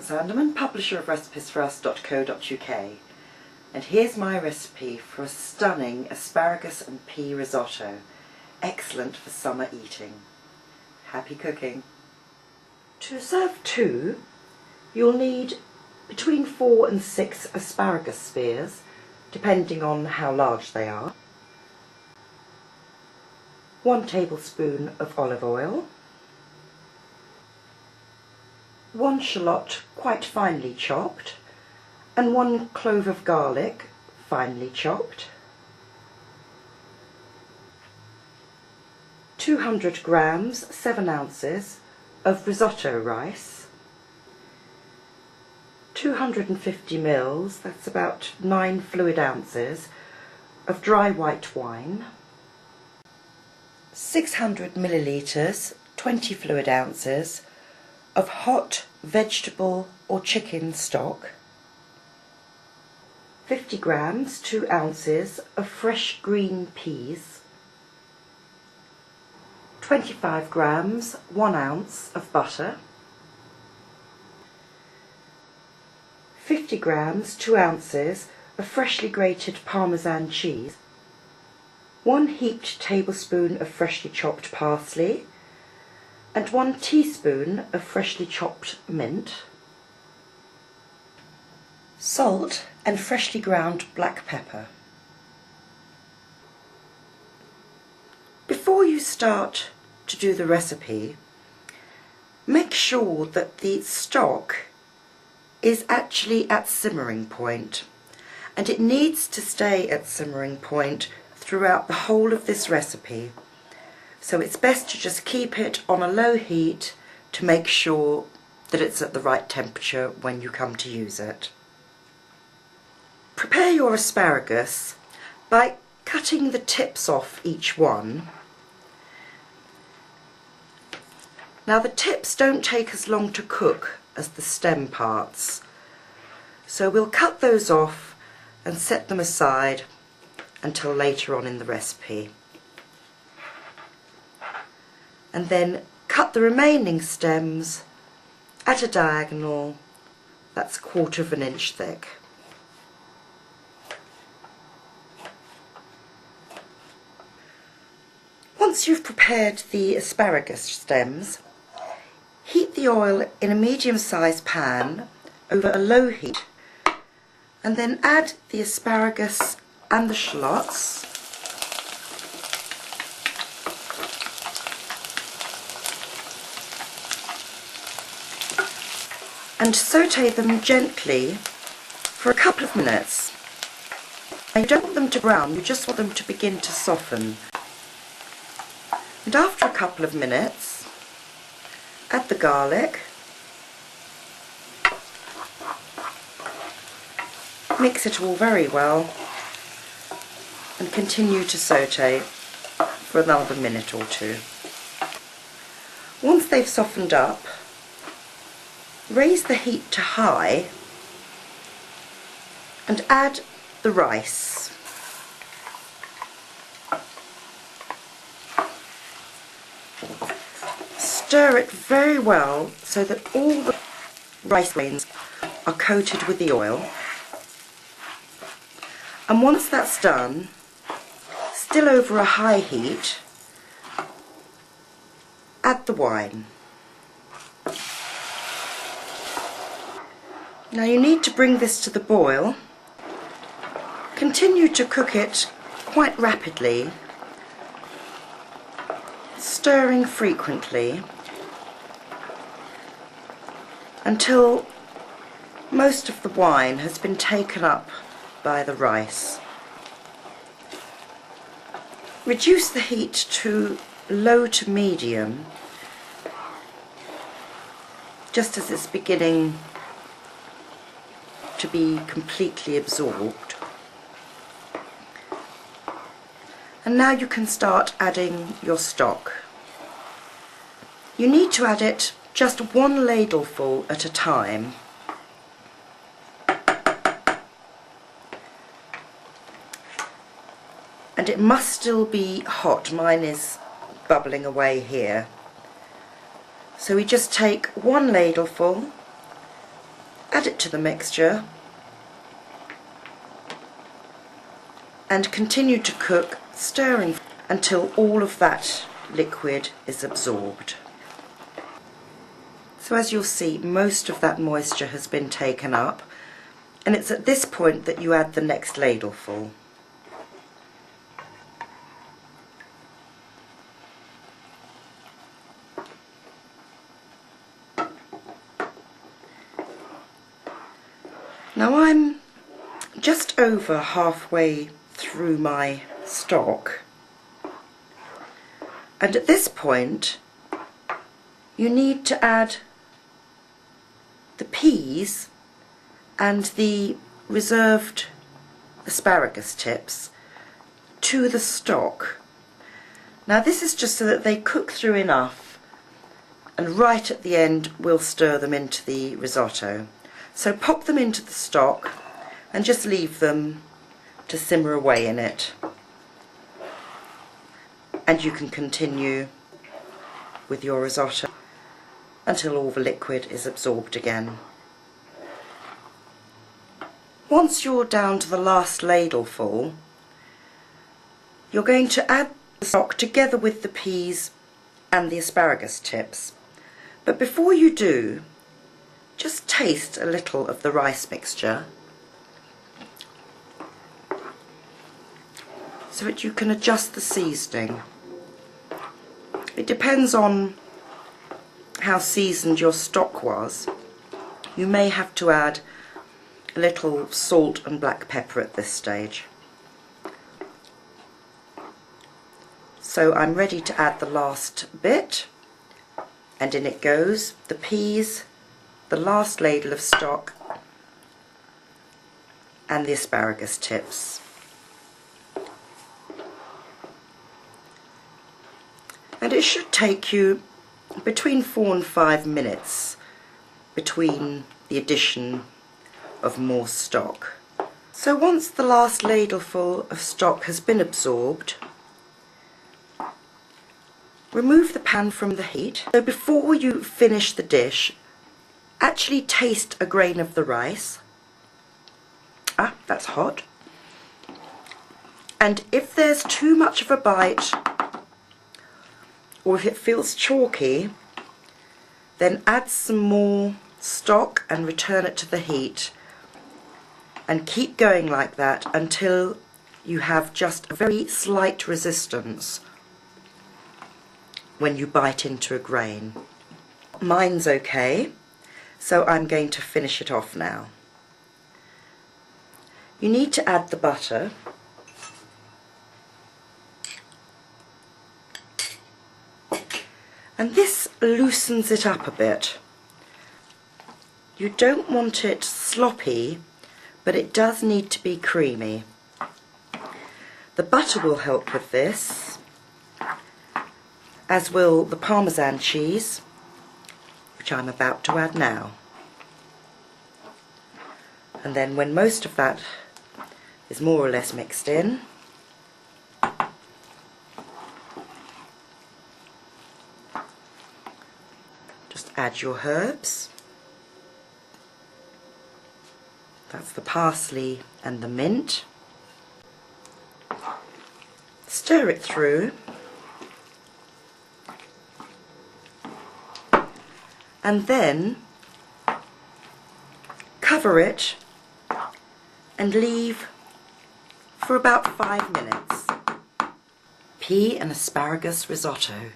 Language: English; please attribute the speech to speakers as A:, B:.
A: Sanderman, publisher of recipesforus.co.uk, and here's my recipe for a stunning asparagus and pea risotto, excellent for summer eating. Happy cooking! To serve two, you'll need between 4 and 6 asparagus spears, depending on how large they are, 1 tablespoon of olive oil, 1 shallot quite finely chopped, and 1 clove of garlic finely chopped, 200 grams, 7 ounces of risotto rice, 250 mils, that's about 9 fluid ounces, of dry white wine, 600 millilitres, 20 fluid ounces, of hot vegetable or chicken stock, 50 grams, 2 ounces of fresh green peas, 25 grams, 1 ounce of butter, 50 grams, 2 ounces of freshly grated Parmesan cheese, 1 heaped tablespoon of freshly chopped parsley, and 1 teaspoon of freshly chopped mint, salt and freshly ground black pepper. Before you start to do the recipe, make sure that the stock is actually at simmering point, and it needs to stay at simmering point throughout the whole of this recipe. So it's best to just keep it on a low heat to make sure that it's at the right temperature when you come to use it. Prepare your asparagus by cutting the tips off each one. Now the tips don't take as long to cook as the stem parts, so we'll cut those off and set them aside until later on in the recipe. And then cut the remaining stems at a diagonal that's 1/4 of an inch thick. Once you've prepared the asparagus stems, heat the oil in a medium-sized pan over a low heat, and then add the asparagus and the shallots, and saute them gently for a couple of minutes. Now, you don't want them to brown, you just want them to begin to soften. And after a couple of minutes, add the garlic, mix it all very well, and continue to saute for another minute or two. Once they've softened up, raise the heat to high and add the rice. Stir it very well so that all the rice grains are coated with the oil. And once that's done, still over a high heat, add the wine. Now you need to bring this to the boil. Continue to cook it quite rapidly, stirring frequently until most of the wine has been taken up by the rice. Reduce the heat to low to medium just as it's beginning to be completely absorbed. And now you can start adding your stock. You need to add it just 1 ladleful at a time. And it must still be hot. Mine is bubbling away here. So we just take 1 ladleful Add it to the mixture and continue to cook, stirring until all of that liquid is absorbed. So as you'll see, most of that moisture has been taken up, and it's at this point that you add the next ladleful. Now I'm just over halfway through my stock, and at this point you need to add the peas and the reserved asparagus tips to the stock. Now this is just so that they cook through enough, and right at the end we'll stir them into the risotto. So pop them into the stock and just leave them to simmer away in it, and you can continue with your risotto until all the liquid is absorbed again. Once you're down to the last ladleful, you're going to add the stock together with the peas and the asparagus tips. But before you do, just taste a little of the rice mixture so that you can adjust the seasoning. It depends on how seasoned your stock was. You may have to add a little salt and black pepper at this stage. So I'm ready to add the last bit, and in it goes the peas, the last ladle of stock, and the asparagus tips. And it should take you between 4 and 5 minutes between the addition of more stock. So once the last ladleful of stock has been absorbed, remove the pan from the heat. So before you finish the dish, actually taste a grain of the rice. Ah, that's hot. And if there's too much of a bite, or if it feels chalky, then add some more stock and return it to the heat, and keep going like that until you have just a very slight resistance when you bite into a grain. Mine's okay, so I'm going to finish it off now. You need to add the butter. And this loosens it up a bit. You don't want it sloppy, but it does need to be creamy. The butter will help with this, as will the Parmesan cheese, which I'm about to add now. And then when most of that is more or less mixed in, just add your herbs. That's the parsley and the mint. Stir it through, and then cover it and leave for about 5 minutes. Pea and asparagus risotto.